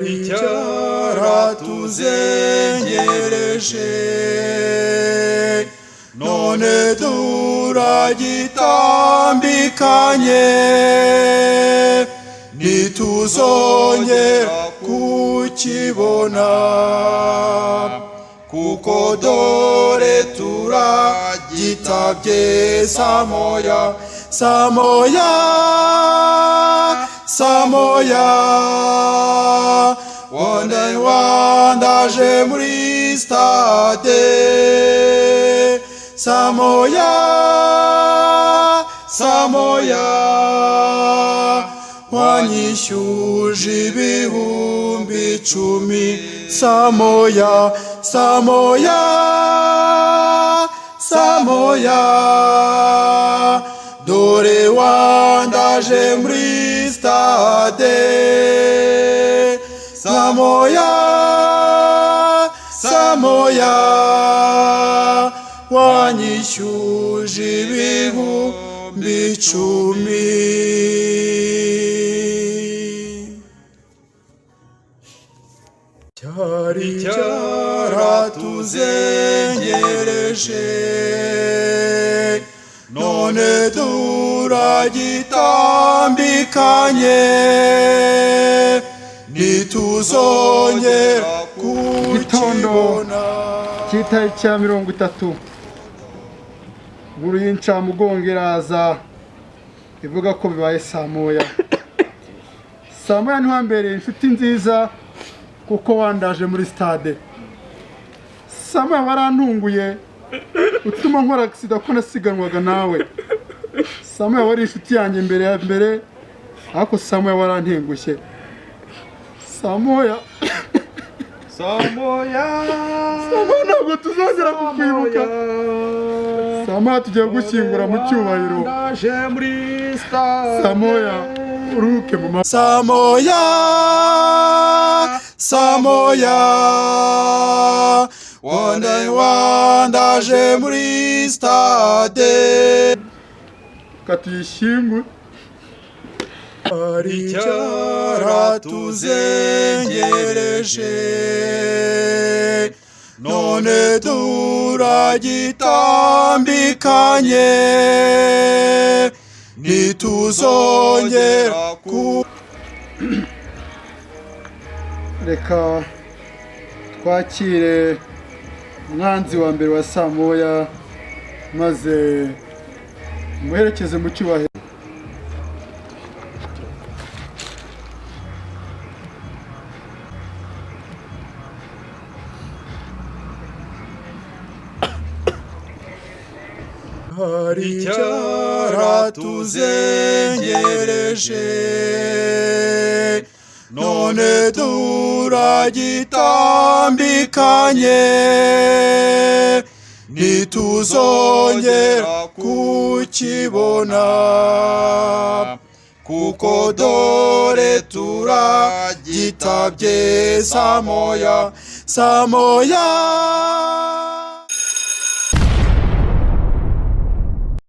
cyaratuzengereje none turagitambikanye ntituzongera kukibona kuko dore turagitabye samoya samoya samoya wandaje muri stade samoya samoya wanyishyuje ibihumbi 10 samoya samoya samoya dore wandaje muri stade samoya samoya wanyishyuje ibihumbi 10 cyaratuzengereje none turagitambikanye ntituzongera kukibona cy'itariki cya 30 buri y'incamugongo iraza ivuga ko bibaye samoya samoya ntihambere inshuti nziza kuko wandaje muri stade samoya warantunguye utuma nkora accident ko nasiganwaga nawe samoya wari inshuti yanjye mbere ariko samoya warantengushye samoya samoya ntabwo tuzongera kukwibuka samoya tugiye gushyingura mu cyubahiro samoya uruke mu samoya samoya wandaje muri stade katuyishyingure cyaratuzengereje none turagitambikanye ntituzongera reka twakire umwanzi wa mbere wa samoya maze muherekeze mu cyubahiro cyaratuzengereje none turagitambikanye ntituzongera kukibona kuko dore turagitabye samoya samoya